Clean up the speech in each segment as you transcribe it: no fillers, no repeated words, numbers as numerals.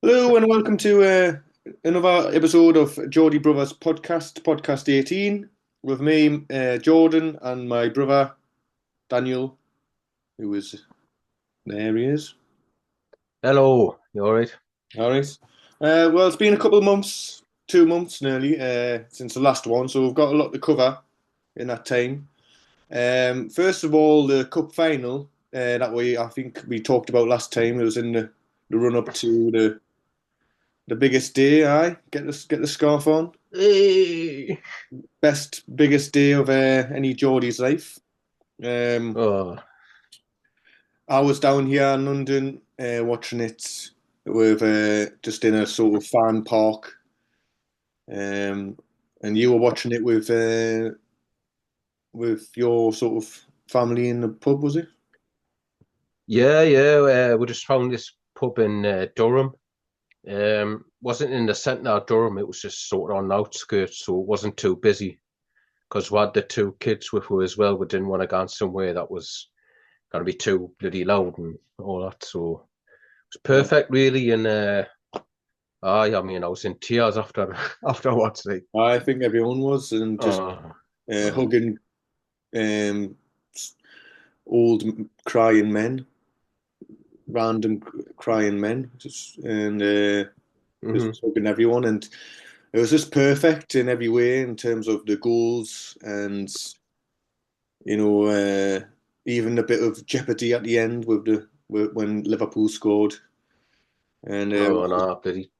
Hello and welcome to another episode of Geordie Brothers podcast, podcast 18, with me, Jordan, and my brother Daniel, who is there. He is. Hello, you all right? All right. Well, it's been a couple of months, 2 months nearly, since the last one, so we've got a lot to cover in that time. First of all, the cup final I think we talked about last time. It was in the run up to the biggest day. I get the scarf on. Hey. Biggest day of any Geordie's life. Um, Oh, I was down here in London watching it with just in a sort of fan park, and you were watching it with your sort of family in the pub, was it? yeah. We just found this pub in Durham. Wasn't in the centre of Durham. It was just sort of on the outskirts, so it wasn't too busy. Because we had the two kids with us as well. We didn't want to go somewhere that was going to be too bloody loud and all that. So it was Yeah. perfect, really. And I was in tears after after watching it. I think everyone was, and just Oh, oh. hugging um, old crying men, random crying men, just Hmm. hugging everyone, and it was just perfect in every way in terms of the goals and even a bit of jeopardy at the end when Liverpool scored, and it Oh was no, bloody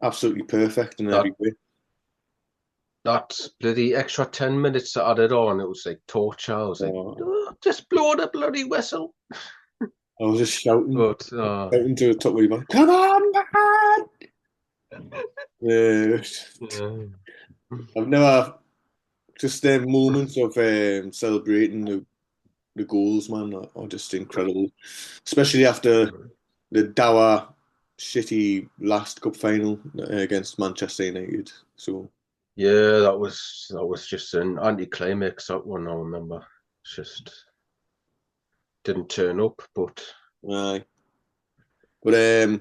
absolutely perfect in every that way. that bloody extra 10 minutes to add it on, it was like torture. I was like, Uh, "Oh, just blow the bloody whistle." I was just shouting, But shouting to the top of my voice, "Come on, man!" Uh, yeah. I've never just them moments of celebrating the goals, man, are just incredible, especially after the dour, shitty last cup final against Manchester United. So, Yeah, that was just an anticlimax. That one I remember. Just didn't turn up, but aye. But I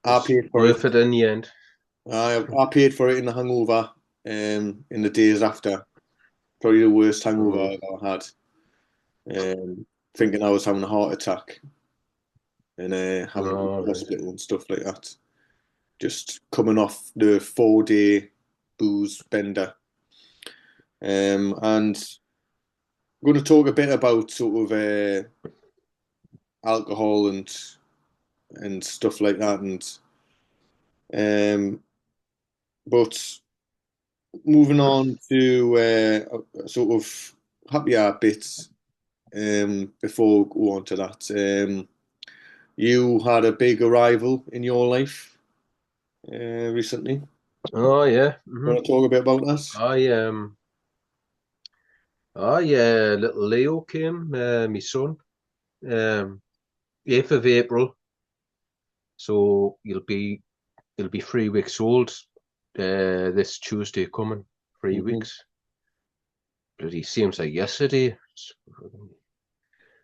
was paid for it. worth it in the end. I paid for it in the hangover. In the days after, probably the worst hangover Mm. I've ever had. Thinking I was having a heart attack and having to go to All the right. hospital and stuff like that. Just coming off the 4 day booze bender. And I'm going to talk a bit about sort of alcohol and stuff like that. And but moving on to sort of happier bits. Before we go on to that, you had a big arrival in your life recently. Oh yeah. Want to talk a bit about that? I yeah, little Leo came, my son, 8th of April. So he'll be 3 weeks old this Tuesday coming. Three Hmm. weeks. Bloody seems like yesterday.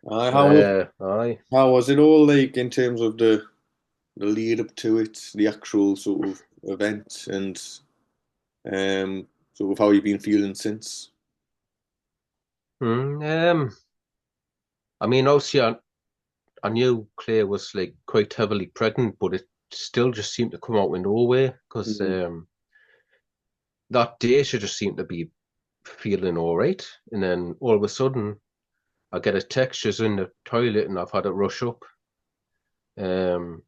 Aye, Aye. how was it all like in terms of the lead up to it, the actual sort of event, and sort of how you've been feeling since? Mm, I mean, obviously, I knew Claire was like quite heavily pregnant, but it still just seemed to come out of nowhere because Mm. that day she just seemed to be feeling all right, and then all of a sudden I get a text she's in the toilet and I've had to rush up. Um,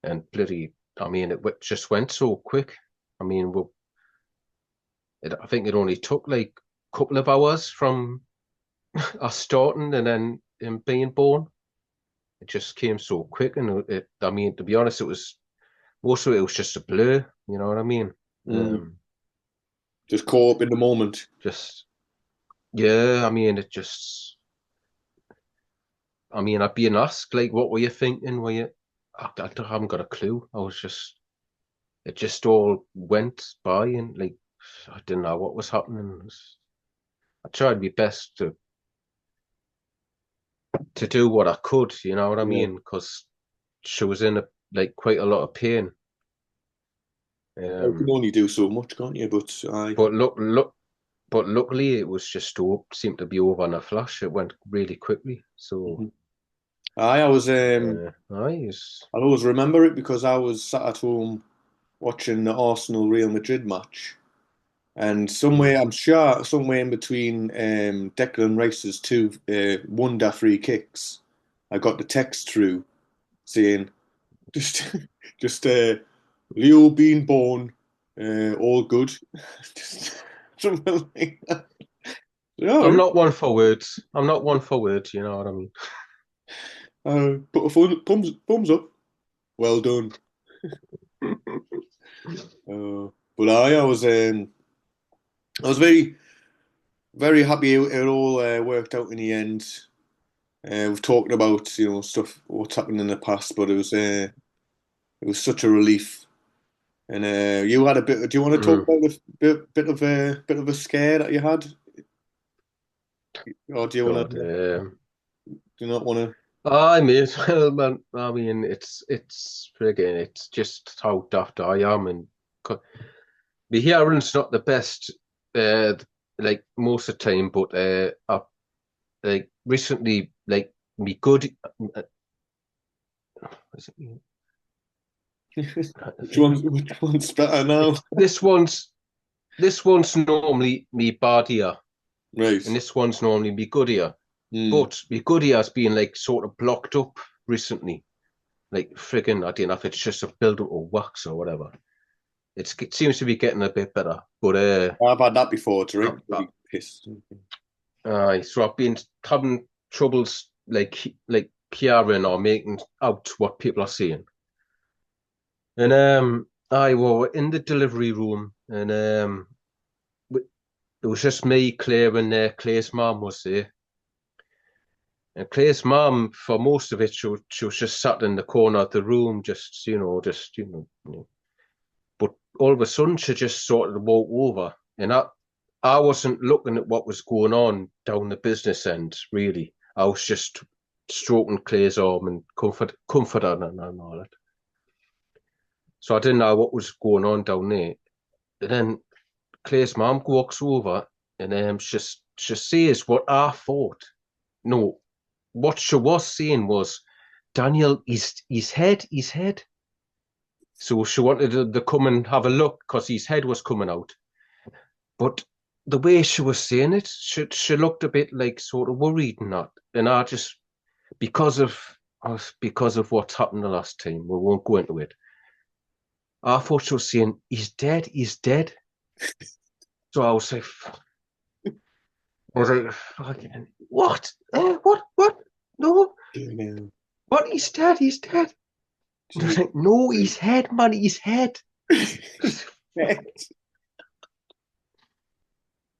and bloody, I mean, just went so quick. I mean, I think it only took like a couple of hours from us starting and then him being born. It just came so quick, and I mean, to be honest, it was most of it was just a blur. You know what I mean? Mm. Um, Just caught up in the moment. just yeah. I mean, it just. I mean, I'd been asked like, "What were you thinking?" Were you? I haven't got a clue. I was just. It just all went by, and like, I didn't know what was happening. I tried my best to do what I could. You know what I Yeah. mean? Because she was in a like quite a lot of pain. You can Um, only do so much, can't you? But I, but but luckily it was just seemed to be over in a flash. It went really quickly. So Mhm. I was nice. I'll always remember it because I was sat at home watching the Arsenal Real Madrid match, and somewhere I'm sure somewhere in between Declan Rice's two wonder free kicks, I got the text through saying just just Leo being born, all good, just something like that. I'm Yeah, not one for words. I'm not one for words. You know what I mean? put a thumbs up. Well done. But I was very happy it all worked out in the end. We've talked about stuff what's happened in the past, but it was such a relief. And you had a bit. Do you want to talk Mm. about a bit of a scare that you had, or do you want God. to? Do you not want to? I may as well, man. I mean, it's friggin' it's just how daft I am, and my hearing's not the best, uh, like most of the time. But I like recently, like me good. Is it, Which one's better now? it's this one's normally me bad ear, and Right. this one's normally me good ear. Hmm. But me good ear's been like sort of blocked up recently. Like friggin', I don't know if it's just a build up of wax or whatever. It seems to be getting a bit better, but I've had that before. It's uh, right. uh, Bloody piss. so I've been having troubles like hearing or making out what people are saying. And I were in the delivery room, and it was just me, Claire, and Claire's mum was there. And Claire's mum, for most of it, she was just sat in the corner of the room, just. But all of a sudden, she just sort of walked over, and I wasn't looking at what was going on down the business end, really. I was just stroking Claire's arm and comfort her and all that. So I didn't know what was going on down there. And then Claire's mum walks over and she says what I thought. No, what she was saying was, Daniel, his head. So she wanted to come and have a look because his head was coming out. But the way she was saying it, she looked a bit like sort of worried and that. And I just because of because of what's happened the last time, we won't go into it. I thought she was saying, he's dead. So I was like, fucking what? What? No, Yeah. what? He's dead. And I was Gee. like, no, his head, man, his head.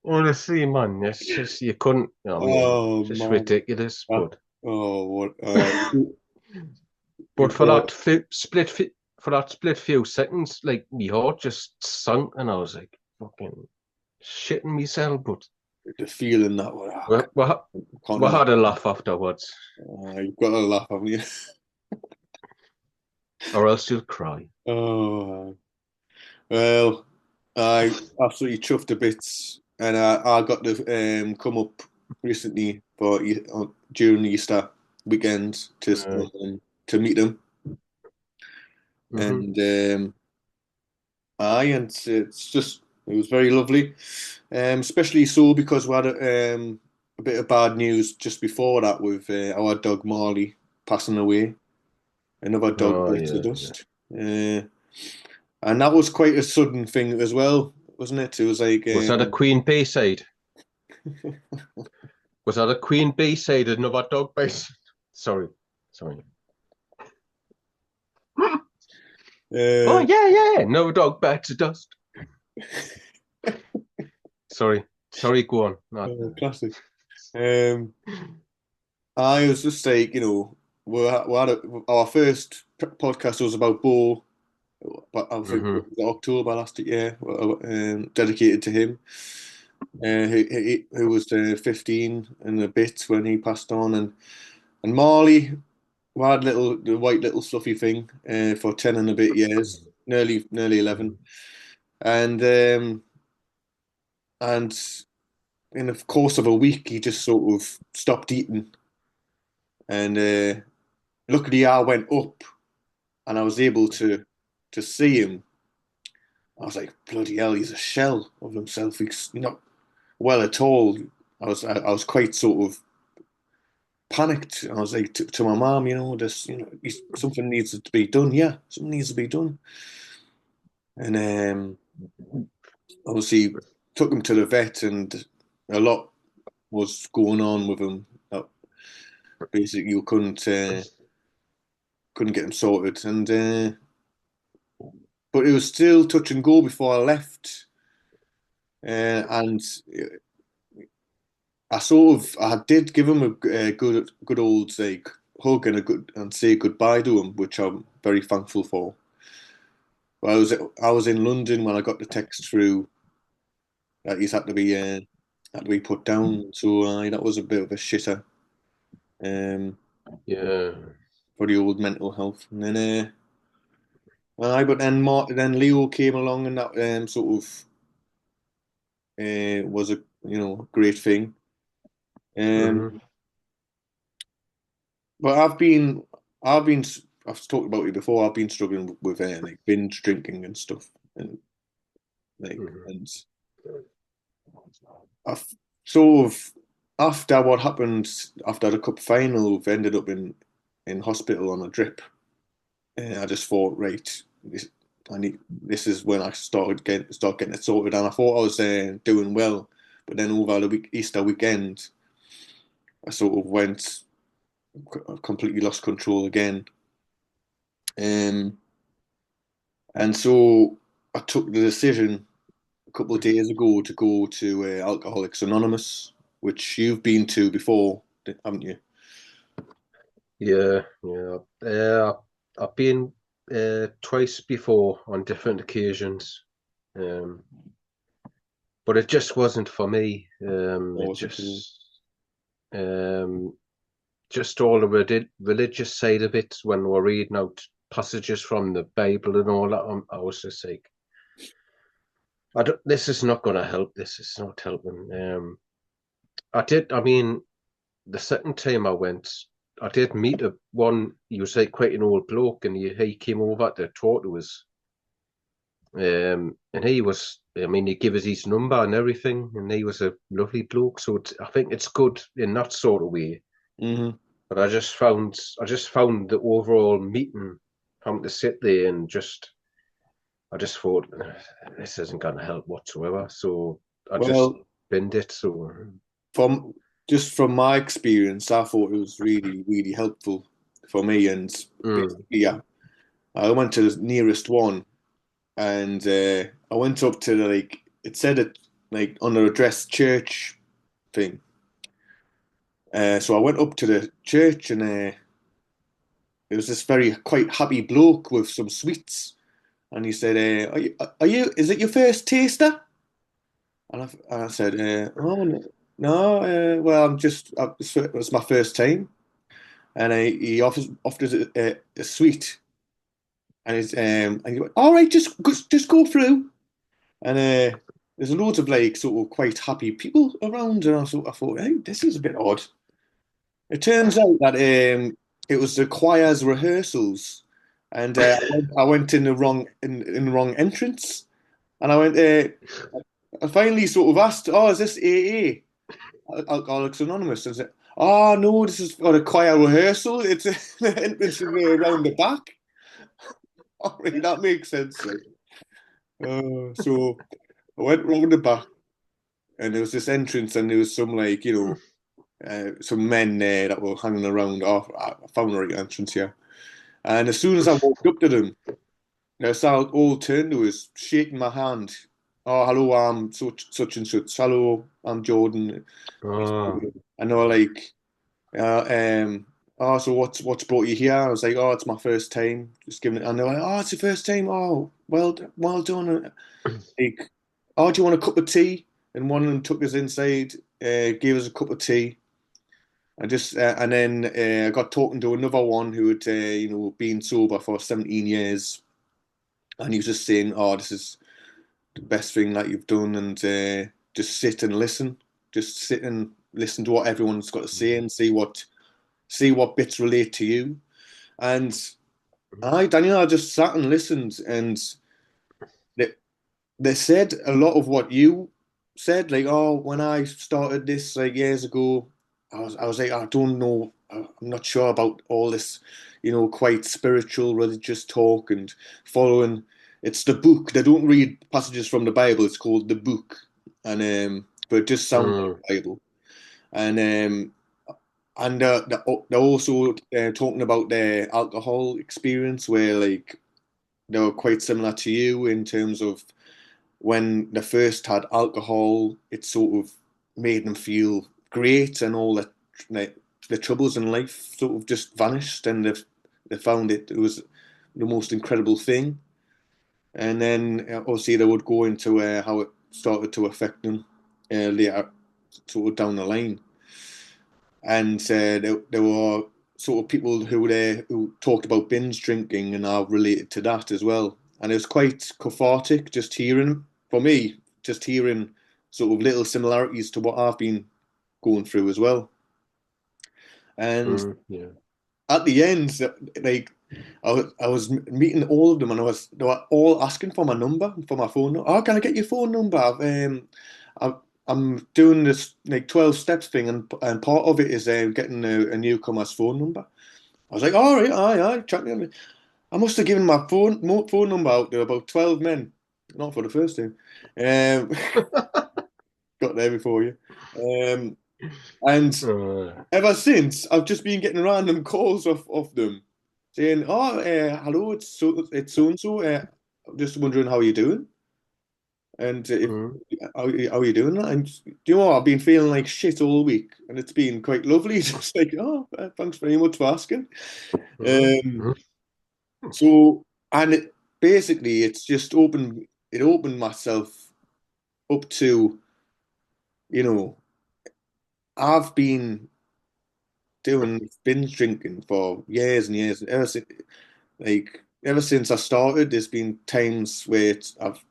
Honestly, man, it's just you couldn't. You know what I mean, Oh it's just man. ridiculous. That, oh what? But You've got. for that split few seconds, like my heart just sunk, and I was like fucking shitting myself. But The feeling that we, we, can't we have. had a laugh afterwards, You've got to laugh, haven't you? or else you'll cry. Oh well, I absolutely chuffed to bits, and I got to come up recently for during the Easter weekend to meet them, Mm-hmm. and and it's just it was very lovely, especially so because we had a bit of bad news just before that with our dog Marley passing away. Another dog Oh bites the yeah, yeah. dust. And that was quite a sudden thing as well, wasn't it? It was like, Was that a Queen Bee side? Was that a Queen Bee side? Another dog base? Sorry, sorry. Oh uh, yeah. No dog bites the dust. Sorry. Go on. Not. classic. Um, I was just like, our first podcast was about Bo, but I think Mm-hmm. it was October last year, dedicated to him. Who was 15 and a bit when he passed on, and Marley we had the white little fluffy thing for 10 and a bit years, nearly 11, Mhm. and and in the course of a week he just sort of stopped eating, and luckily I went up and I was able to see him. I was like, bloody hell, he's a shell of himself. He's not well at all. I was quite sort of panicked. I was like to my mom, something needs to be done. Yeah, something needs to be done. And obviously took him to the vet, and a lot was going on with him. Basically, you couldn't get him sorted, and but it was still touch and go before I left. And I did give him a good old like hug and a good and say goodbye to him, which I'm very thankful for. But I was in London when I got the text through that he's had to be put down. So that was a bit of a shitter um, Yeah. for the old mental health. And then but then Leo came along, and that sort of was a great thing. Um, Hmm. but I've been I've talked about it before. I've been struggling with like binge drinking and stuff, and like Hmm. and I've sort of after what happened after the cup final, we've ended up in hospital on a drip. And I just thought, right, this is when I start getting it sorted. And I thought I was doing well, but then over the Easter weekend, I sort of went completely lost control again. Um, and so I took the decision a couple of days ago to go to Alcoholics Anonymous, which you've been to before, haven't you? Yeah, yeah. I've been twice before on different occasions, um, but it just wasn't for me. Or It was it for you? um, just all the religious side of it when we're reading out passages from the Bible and all that. I was just like, this is not going to help. This is not helping. I mean, the second time I went, I did meet one. He was like quite an old bloke, and he came over to talk to us. And he was, I mean, he gave us his number and everything, and he was a lovely bloke. So I think it's good in that sort of way. Hmm. But I just found the overall meeting, having to sit there and I just thought this isn't going to help whatsoever. So I just Well, binned it. So, from just from my experience, I thought it was really helpful for me. And mm, basically, yeah, I went to the nearest one, and I went up to the like it said it like on the address church thing. So I went up to the church, and there was this very quite happy bloke with some sweets, and he said, are you? Is it your first taster?" And I said, "Oh no, well, it was my first time." And he offered us a sweet, and he went, "All right, just go through." And there's loads of like sort of quite happy people around, and I thought, hey, this is a bit odd. It turns out that it was the choir's rehearsals, and I went in the wrong entrance, and I went. I finally sort of asked, "Oh, is this AA, Alcoholics Anonymous?" And said, "Oh no, this is for a choir rehearsal. It's the entrance is around the back." All right, that makes sense. Like. So I went round the back, and there was this entrance, and there was some like some men there that were hanging around. Oh, I found the right entrance here. And as soon as I walked up to them, they all turned to us, shaking my hand. "Oh, hello, I'm such and such. Hello, I'm Jordan." oh, And they were like, uh, um, "Oh, so what's brought you here?" I was like, "Oh, it's my first time. Just giving it." And they're like, "Oh, it's your first time. Oh, well done." Like, "Oh, do you want a cup of tea?" And one of them took us inside, gave us a cup of tea. I just and then I got talking to another one who had been sober for 17 years, and he was just saying, "Oh, this is the best thing that you've done," and just sit and listen, just sit and listen to what everyone's got to say Mm. and see what bits relate to you. And Daniel, I just sat and listened, and they, they said a lot of what you said. Like, oh, when I started this like years ago, I was like, I don't know, I'm not sure about all this, quite spiritual, religious talk and following. It's the book. They don't read passages from the Bible. It's called the book, and but it just sounds like Mm. the Bible. And they're also talking about their alcohol experience, where like they were quite similar to you in terms of when they first had alcohol, it sort of made them feel great, and all like, the troubles in life sort of just vanished, and they found it was the most incredible thing. And then obviously they would go into how it started to affect them later, sort of down the line. And there were sort of people who talked about binge drinking and are related to that as well. And it was quite cathartic just hearing, for me, just hearing sort of little similarities to what I've been going through as well. And Mm. Yeah. at the end, like I was meeting all of them, and they were all asking for my number, for my phone. Oh, can I get your phone number? I've, I'm doing this like 12 steps thing, and part of it is getting a newcomer's phone number. I was like, all right, aye, aye, check me. I must have given my phone number out to about 12 men, not for the first time. Um, got there before you. Um, and Uh, ever since, I've just been getting random calls off them saying, "Oh, hello, it's so and so. I'm just wondering how you're doing, and if mm. how you doing?" And do you know what? I've been feeling like shit all week, and it's been quite lovely. Just like, oh, thanks very much for asking. Mm. Um, Mm. so, and basically, it opened myself up to, you know, I've been doing binge drinking for years and years, ever since I started, there's been times where I've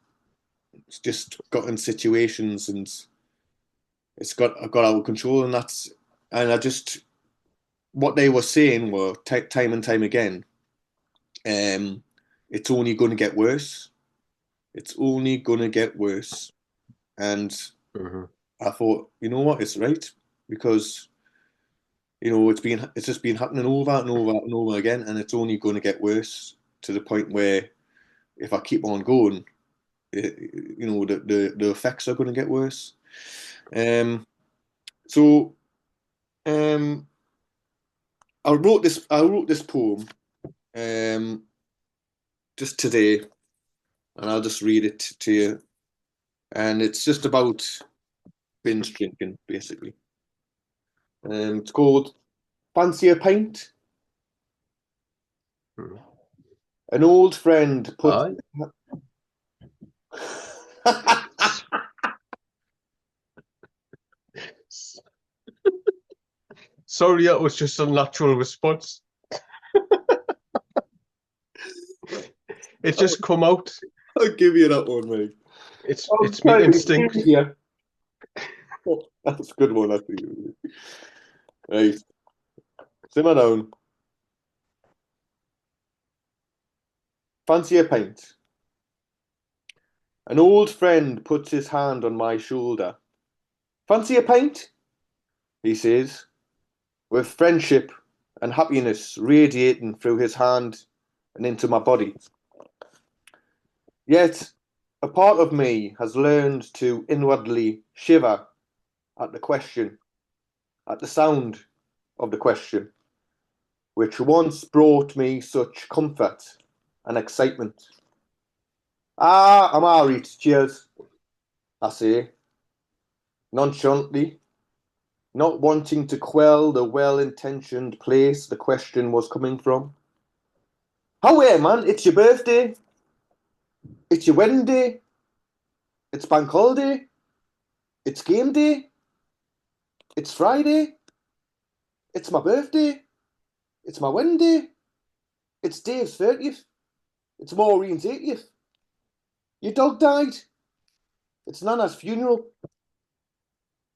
just got in situations and I got out of control, and I just what they were saying were time and time again. Um, it's only going to get worse. It's only going to get worse, and Mhm. I thought, you know what, it's right because it's just been happening over and over and over again, and it's only going to get worse to the point where if I keep on going, the effects are going to get worse. Um, so um, I wrote this poem um, just today, and I'll just read it to you. And it's just about binge drinking, basically. It's called "Fancy a Pint." Mm. An old friend put. Aye. S- Sorry, that was just a natural response. It's I'll, just come out. I'll give you that one, mate. I'm It's me trying to be serious instinct. here. That's a good one, I think. Right, simmer down. Fancy a pint. An old friend puts his hand on my shoulder. Fancy a pint? He says, with friendship and happiness radiating through his hand and into my body. Yet, a part of me has learned to inwardly shiver at the question, at the sound of the question, which once brought me such comfort and excitement. Ah, I'm all right, cheers, I say, nonchalantly, not wanting to quell the well-intentioned place the question was coming from. How man? It's your birthday. It's your wedding day. It's bank holiday. It's game day. It's Friday. It's my birthday. It's my wedding day. It's Dave's 30th. It's Maureen's 80th. Your dog died. It's Nana's funeral.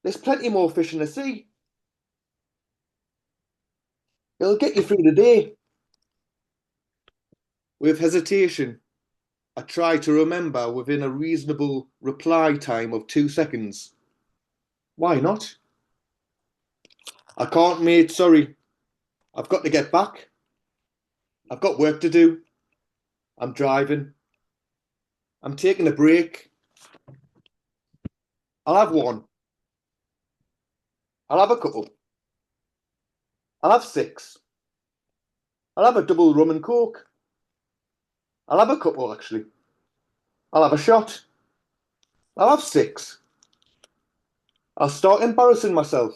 There's plenty more fish in the sea. It'll get you through the day. With hesitation, I try to remember within a reasonable reply time of 2 seconds. Why not? I can't, mate, sorry. I've got to get back. I've got work to do. I'm driving. I'm taking a break. I'll have one. I'll have a couple. I'll have six. I'll have a double rum and coke. I'll have a couple, actually. I'll have a shot. I'll have six. I'll start embarrassing myself.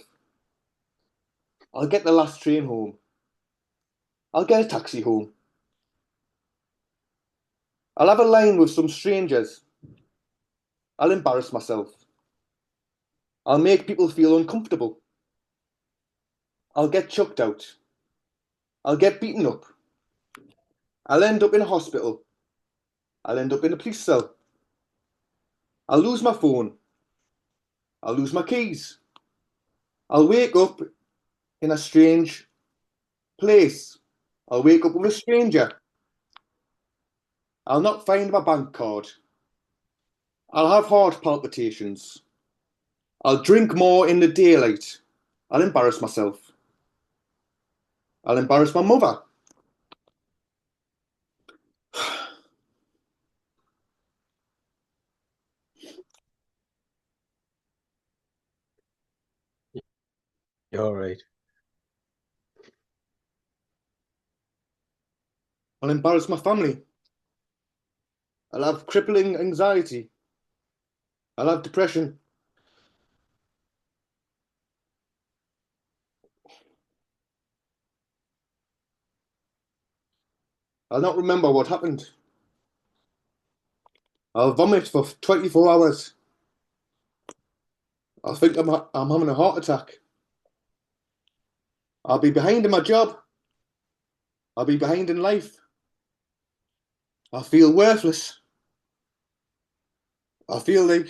I'll get the last train home. I'll get a taxi home. I'll have a line with some strangers. I'll embarrass myself. I'll make people feel uncomfortable. I'll get chucked out. I'll get beaten up. I'll end up in a hospital. I'll end up in a police cell. I'll lose my phone. I'll lose my keys. I'll wake up in a strange place. I'll wake up with a stranger. I'll not find my bank card. I'll have heart palpitations. I'll drink more in the daylight. I'll embarrass myself. I'll embarrass my mother. You're all right. I'll embarrass my family. I'll have crippling anxiety. I'll have depression. I'll not remember what happened. I'll vomit for 24 hours. I'll think I'm having a heart attack. I'll be behind in my job. I'll be behind in life. I'll feel worthless. I feel like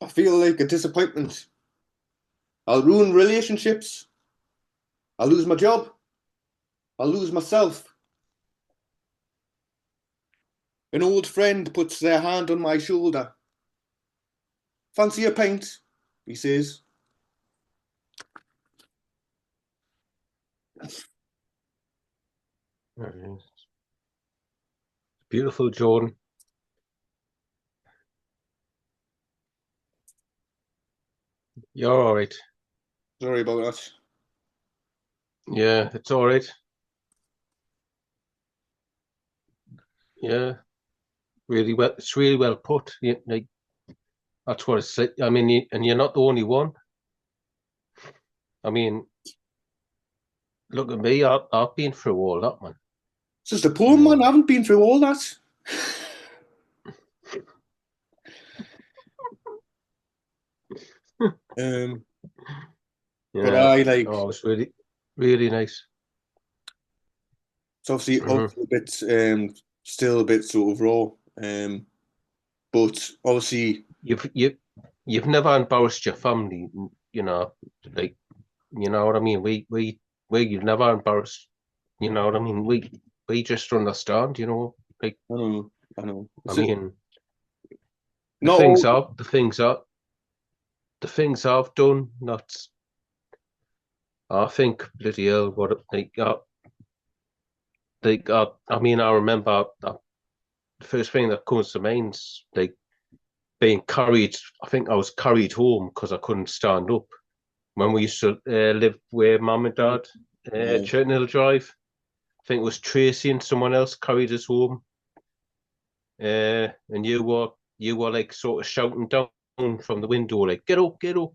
I feel like a disappointment. I'll ruin relationships. I'll lose my job. I'll lose myself. An old friend puts their hand on my shoulder. Fancy a pint, he says. Beautiful, Jordan. You're all right. Sorry about that. Yeah, it's all right. Yeah, really well. It's really well put. Like that's what it's like. I mean, and you're not the only one. I mean, look at me. I've been through all that, man. It's just a poem, man. I haven't been through all that. um, but Yeah. I like. Oh, it's really, really nice. It's obviously a bit, still a bit sort of raw. But obviously, You've never embarrassed your family, like you know what I mean. You've never embarrassed. You know what I mean. We just understand. Like I know. I mean, the Not things all. I've the things I the things I've done. Not I think bloody hell. I mean, I remember the first thing that comes to mind is like being carried. I think I was carried home because I couldn't stand up when we used to live with mum and dad, Churton Hill Drive. I think it was Tracy and someone else carried us home, and you were like sort of shouting down from the window like get up, get up.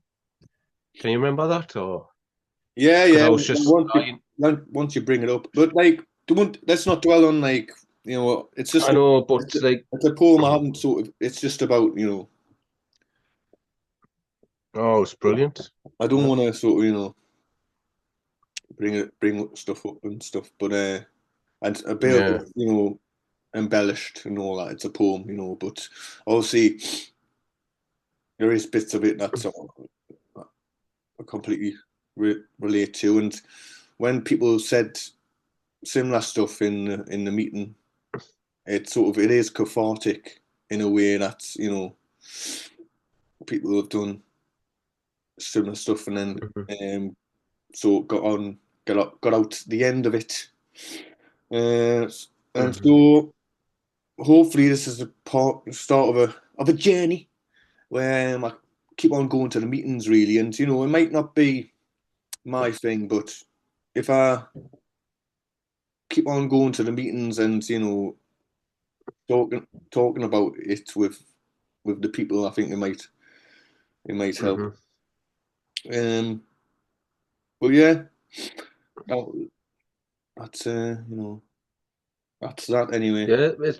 Can you remember that? Or Yeah, because yeah. I was just dying. Once you bring it up, but like, let's not dwell on like It's just I know, but like it's a poem. I haven't sort of. It's just about Oh, it's brilliant. I don't Yeah. want to sort of, bring stuff up and stuff, but and a bit of Yeah. it, embellished and all that. It's a poem, but obviously there is bits of it that sort of I completely relate to. And when people said similar stuff in the meeting, it is cathartic in a way that people have done similar stuff and then Mhm. so got out the end of it. Uh, and Mhm. so hopefully this is start of a journey where I keep on going to the meetings really, and it might not be my thing, but if I keep on going to the meetings and talking about it with the people, I think it might help. Mhm. Um, but yeah, that, that's that's that anyway. Yeah,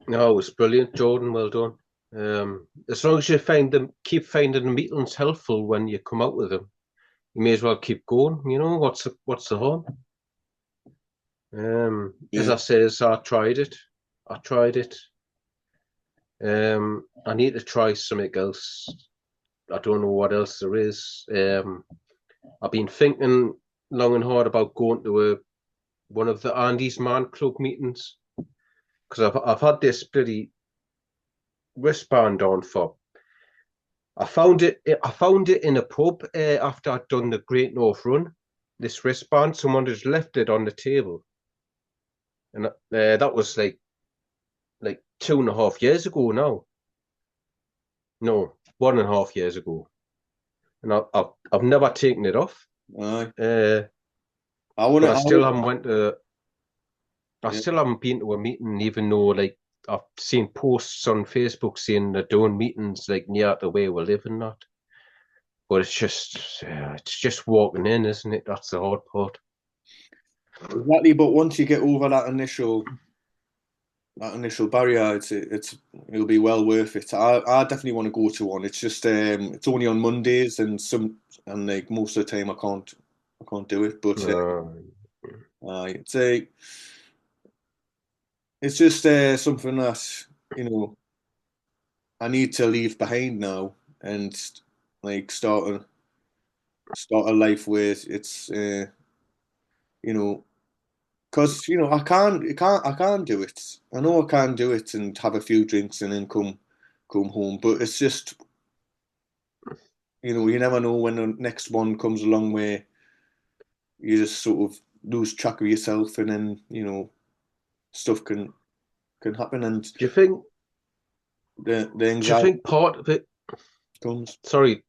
no, it's brilliant, Jordan. Well done. As long as you keep finding the meetings helpful when you come out with them, you may as well keep going. What's the harm? As Yeah. I says, I tried it. I tried it. I need to try something else. I don't know what else there is. I've been thinking long and hard about going to one of the Andy's Man Club meetings because I've had this bloody wristband on for. I found it in a pub after I'd done the Great North Run. This wristband, someone had left it on the table, and that was like 2.5 years ago now. No, 1.5 years ago, and I've never taken it off. Aye. Uh, I wanna. but I I still would. haven't went to. I Yeah. still haven't been to a meeting, even though like I've seen posts on Facebook saying they're doing meetings like near the way we live and that. But it's just walking in, isn't it? That's the hard part. Exactly. But once you get over that initial barrier, it'll be well worth it. I definitely want to go to one. It's just it's only on Mondays and like most of the time I can't do it. But it's it's just something that you know I need to leave behind now and like start a life where it's you know because I can't do it. I know I can't do it and have a few drinks and then come home. But it's just you never know when the next one comes along where you just sort of lose track of yourself and then stuff can happen and Do you think? the Do you anxiety think part of it? comes. Sorry.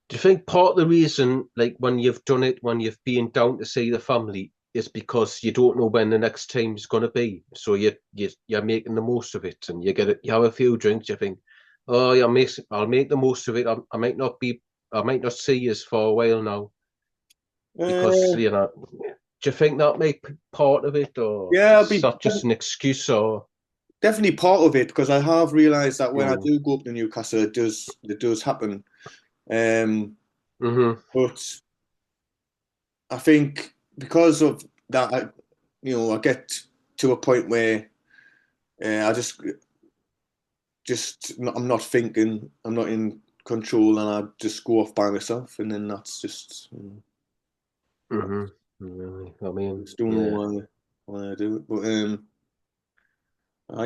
Do you think part of the reason, like when you've done it, when you've been down to see the family, is because you don't know when the next time is going to be? So you're making the most of it, and you have a few drinks. You think, oh, yeah, I'll make the most of it. I might not see you for a while now because Uh, Do you think that may be part of it, or yeah, I'll is be that just an excuse? Or definitely part of it because I have realised that when I mm, do go up to Newcastle, it does happen. Um, hmm but I think because of that, I get to a point where I I'm not thinking, I'm not in control, and I just go off by myself, and then that's just hmm I I mean, just don't know yeah. why I do it. But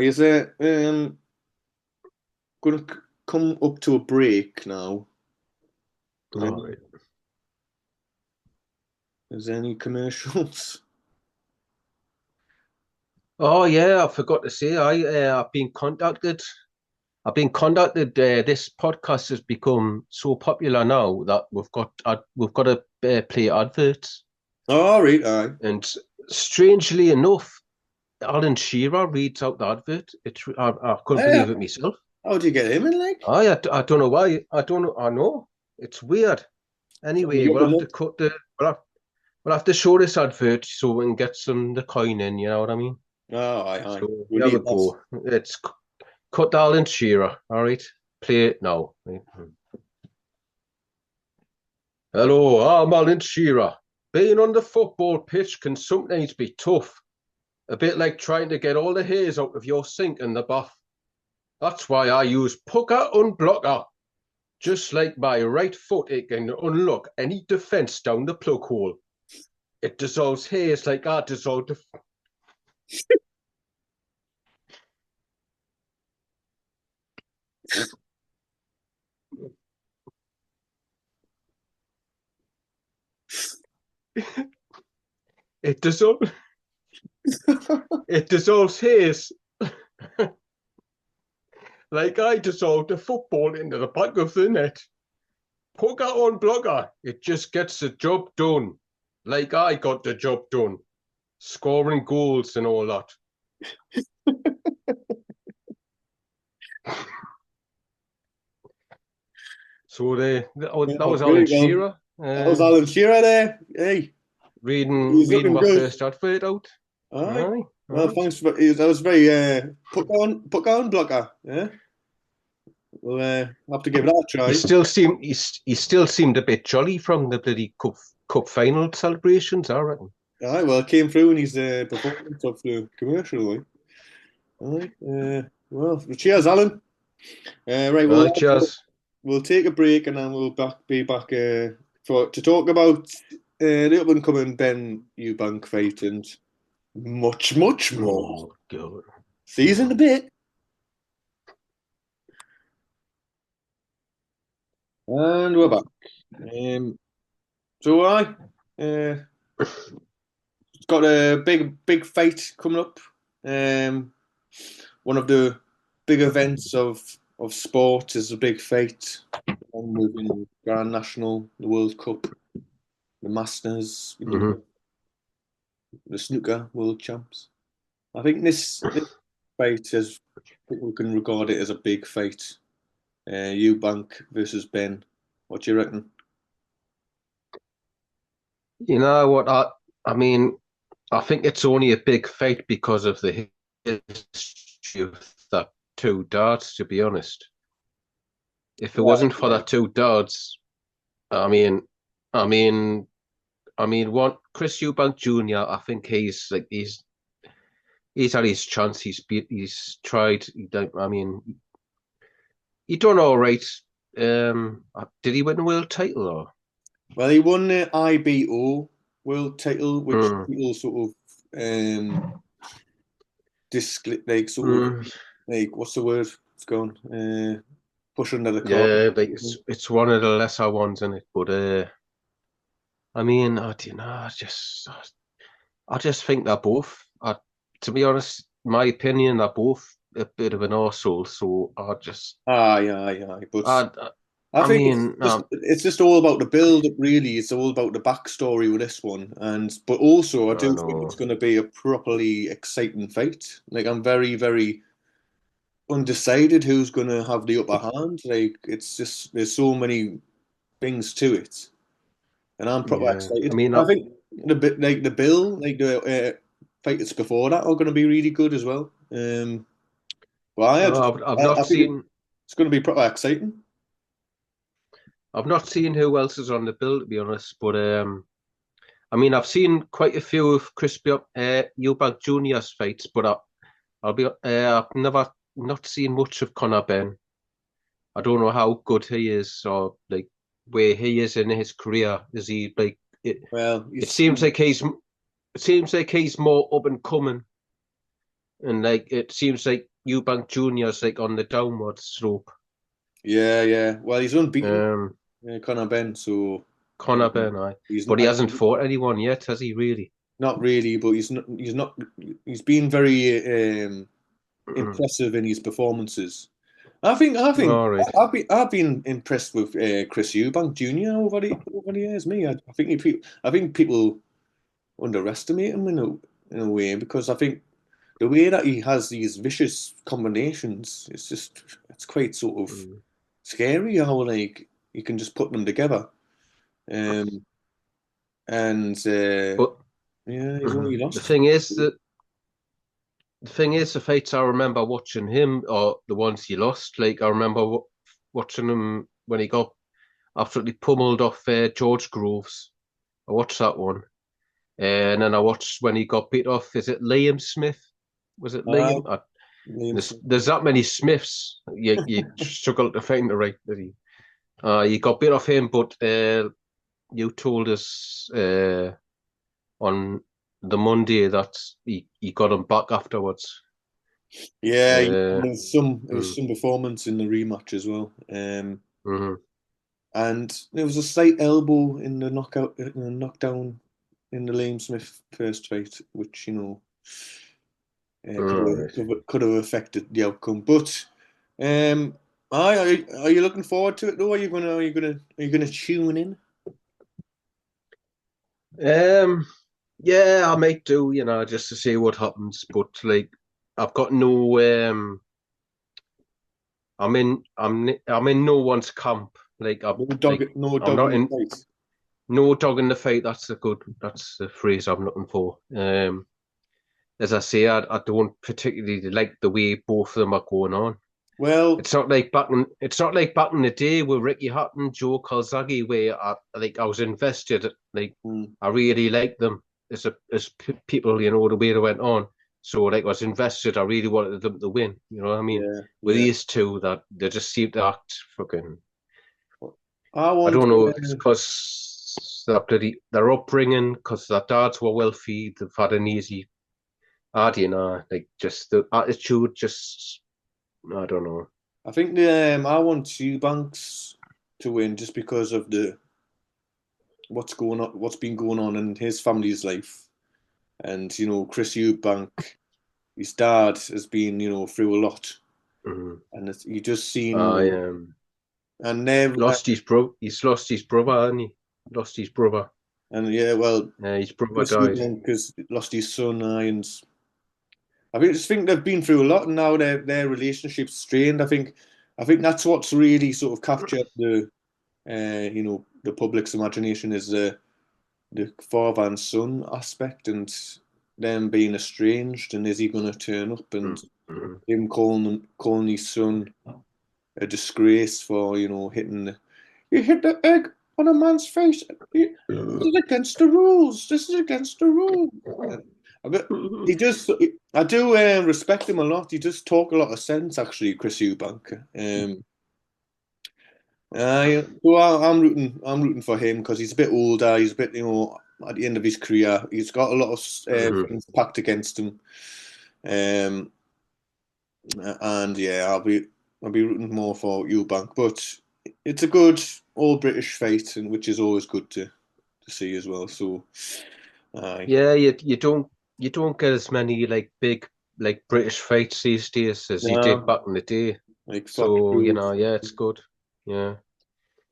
is it gonna come up to a break now? Is All any right. is there any commercials? Oh yeah, I forgot to say. I've been contacted. This podcast has become so popular now that we've got to play adverts. All right, aye. And strangely enough, Alan Shearer reads out the advert. I couldn't Hey, believe it myself. how do you get him in, like? I don't know why. I don't know. I know it's weird. So Anyway, you up we'll and have up. to cut the. We'll have to show this advert so we can get the coin in. You know what I mean? Oh, aye, aye. So We'll we have a leave that. go. It's cut Alan Shearer. All right. play it now. Hello, I'm Alan Shearer. Being on the football pitch can sometimes be tough. A bit like trying to get all the hairs out of your sink in the bath. That's why I use Pucker Unblocker. Just like my right foot, it can unlock any defence down the plug hole. It dissolves hairs like I dissolve the... It dissolves... It dissolves hairs like I dissolved the football into the back of the net. Pucker on blocker, it just gets the job done. Like I got the job done. Scoring goals and all that. So that was Alan Great, well, Shearer. that was Alan Shearer there. Hey, he's Reading looking my good. first advert out. All right. Aye, Well, aye. thanks for that. Was very put on blocker. Yeah. We'll have to give that a He try. still seemed he still seemed a bit jolly from the bloody cup final celebrations, I reckon. All right. Well, it came through in his performance of the commercial. Like. All right. Well, cheers, Alan. Right. Aye, cheers. We'll take a break and then we'll be back for to talk about the up and coming Ben Eubank fight and much more. Oh god. See you in a bit. And we're back. So I got a big fight coming up. One of the big events of sport is a big fight. Moving Grand National, the World Cup, the Masters, Mhm. the snooker World Champs. I think this fight is people can regard it as a big fight. Eubank versus Ben. What do you reckon? You know what I mean, I think it's only a big fight because of the history of that two darts, to be honest. If it wasn't for Yeah, that two darts, I mean, I mean, one Chris Eubank Jr. I think he's had his chance. He's tried. I mean, he done all right. Did he win the world title or? well, he won the IBO world title, which Mm, people sort of like sort of mm, like what's the word? It's gone. Push under the car. yeah, like it's one of the lesser ones in it, but I mean, I don't know. I just think they're both. To be honest, my opinion, they're both a bit of an arsehole. So Aye. But I, I I think mean, it's just all about the build up. Really, it's all about the backstory with this one, and but also I I do think it's know. going to be a properly exciting fight. Like I'm very undecided who's going to have the upper hand. Like it's just there's so many things to it, and I'm proper Yeah, I excited. mean, I think the bit like the bill, like the fights before that are going to be really good as well. Well, I've not I think seen. it's going to be proper exciting. I've not seen who else is on the bill, to be honest. But I mean, I've seen quite a few of Eubank Junior's fights, but I've never not seen much of Conor Ben. I don't know how good he is or like where he is in his career. Is he like it? Well, you It see, seems like he's more up and coming, and like it seems like Eubank Junior's like on the downward slope. yeah. Well, he's unbeaten, Um, Conor Ben. So Conor Ben, aye. he's But he hasn't fought anyone yet, has he? Really? not really, but he's not. He's not. He's been very impressive in his performances. I think All right. I've been impressed with Chris Eubank Jr. over the years. I think people underestimate him in a way because I think the way that he has these vicious combinations, it's quite sort of Mm. scary how like you can just put them together. Um, and But yeah, he's only the lost. thing is that the fights I remember watching him or the ones he lost. Like I remember watching him when he got absolutely pummeled off George Groves. I watched that one. And then I watched when he got beat off. Is it Liam Smith? Was it Aye, Liam? Liam Smith. There's that many Smiths. You struggle to find the right. You got beat off him, but you told us on the Monday that he got him back afterwards. Yeah, Uh, there was mm, some performance in the rematch as well. mhm. And there was a slight elbow in the knockdown in the Liam Smith first fight, which All right. could have affected the outcome. But um, are you looking forward to it though? Are you gonna tune in? Um, yeah, I might do, just to see what happens. But like, I've got no I'm in no one's camp. Like No I'm dog not in the in fight. no dog in the fight. That's the phrase I'm looking for. As I say, I don't particularly like the way both of them are going on. Well, It's not like back in the day with Ricky Hatton, Joe Calzaghe, where I was invested. Like mm, I really liked them as people, the way they went on. So like I was invested. I really wanted them to win. You know what I mean? yeah, With yeah. these two, that they just seem to act fucking. I I want. don't know. It's because their upbringing, because their dads were wealthy. They've had an easy. Like just the attitude. Just I don't know. I think I want Eubanks to win just because of the what's been going on in his family's life, and Chris Eubank, his dad has been through a lot, Mhm. and you just seen I and they He's lost his brother, hasn't he? Lost his brother. and yeah, well, His brother Chris died. Eubank has lost his son, and just think they've been through a lot, and now their relationship's strained. I think that's what's really sort of captured the public's imagination is the father and son aspect, and them being estranged, and is he going to turn up, and Mhm. him calling his son a disgrace for hitting you hit the egg on a man's face. This is against the rules. This is against the rules. But he just, I do respect him a lot. He does talk a lot of sense, actually, Chris Eubank. So I'm rooting for him because he's a bit older. He's a bit, at the end of his career. He's got a lot of Mhm. things packed against him. Um, and yeah, I'll be rooting more for Eubank, but it's a good all British fight, and which is always good to see as well. So, aye, Yeah, you don't get as many like big like British fights these days as you did no, back in the day. like fuck So, you. yeah, it's good. Yeah.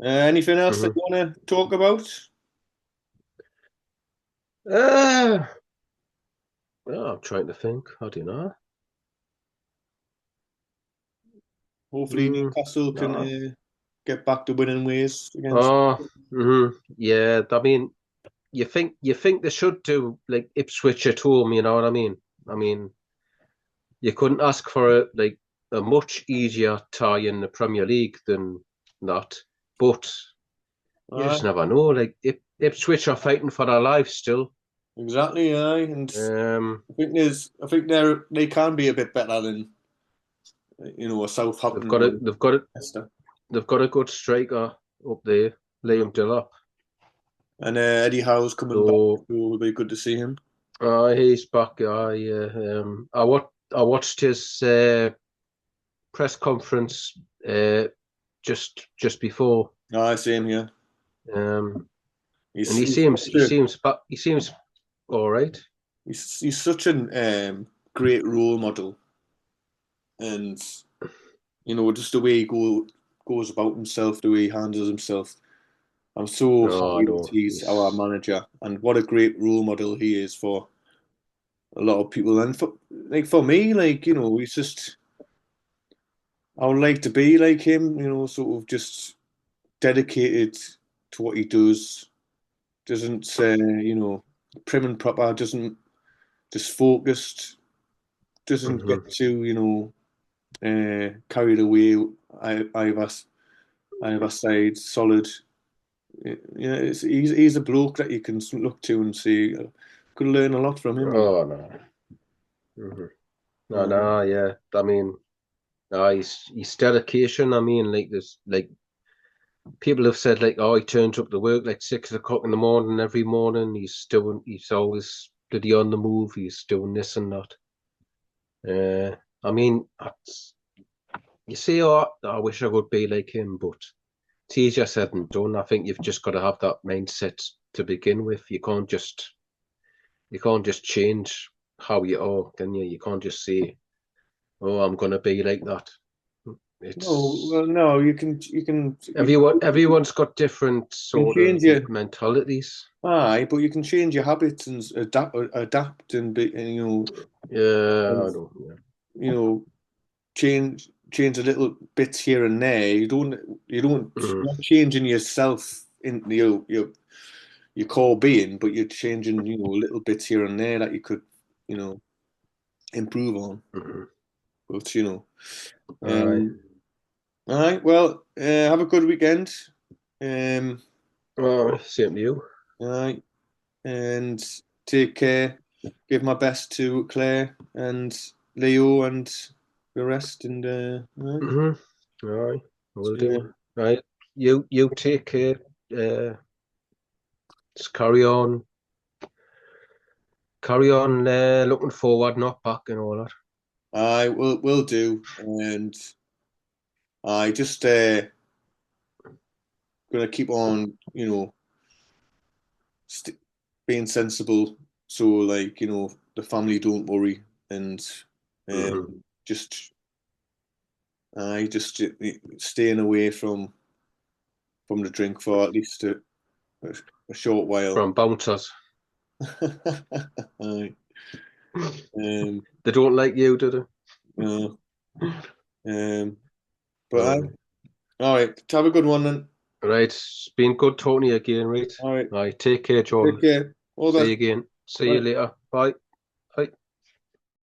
Anything else that Hmm. you want to talk about? Uh, I'm trying to think. I don't know. Hopefully Mm, Newcastle can no. get back to winning ways against. Yeah. I mean, you think they should do like Ipswich at home. You know what I mean? I mean, you couldn't ask for a much easier tie in the Premier League than that. But you Aye, just never know. Like Ipswich are fighting for their lives still. exactly. Aye, and Um, I think they can be a bit better than a they've Southampton got or a they've got a Leicester. they've got a good striker up there, Mm. Liam Dillop. And Eddie Howe's coming back, So so it'll be good to see him. he's back. I watched his press conference just before. Aye, same here. Um, and He's he seems all right. he's such an great role model, and just the way goes about himself, the way he handles himself. I'm so No, happy that no, he's our manager, and what a great role model he is for a lot of people. And for me, he's just I would like to be like him. Sort of just dedicated to what he does. Doesn't prim and proper. Doesn't just focused. Doesn't hmm get too carried away either. either side, solid. Yeah, he's a bloke that you can look to and see. Could learn a lot from him. Like. Oh no. Hmm. No, Um, no, yeah. I mean, no, he's dedication. I mean, like there's like people have said like, oh, he turns up to work like 6 o'clock in the morning every morning. He's always bloody on the move. He's doing this and that. I mean, you say, oh, I wish I could be like him, but it's easier said than done. I think you've just got to have that mindset to begin with. You can't just change how you are, can you? You can't just say, oh, I'm gonna be like that. no, It's well, no, you everyone's got different can sort change of your mentalities. aye, but you can change your habits and adapt and be, and, Yeah, and, I know. Yeah. you know, change a little bits here and there. You don't Mhm, you're not changing yourself in your core being, but you're changing little bits here and there that you could you know improve on. mhm. But Aye. all right. Well, have a good weekend. Um, Oh, same to you. all right, and take care. Give my best to Claire and Leo and the rest. And all right, Aye, I will see do. you. Right. You take care. Uh, just carry on, looking forward, not back and all that. I will do, and I just gonna keep on, st being sensible, so like the family don't worry, and Hmm. just I just staying away from the drink for at least a short while. From bouncers. Aye. Um, They don't like you, do no, they? but Uh, all right. Have a good one then. right. It's been good talking to you again, right? All right. Right. Take care, Take John. care. All the See you best. again. See you Bye. later. Bye.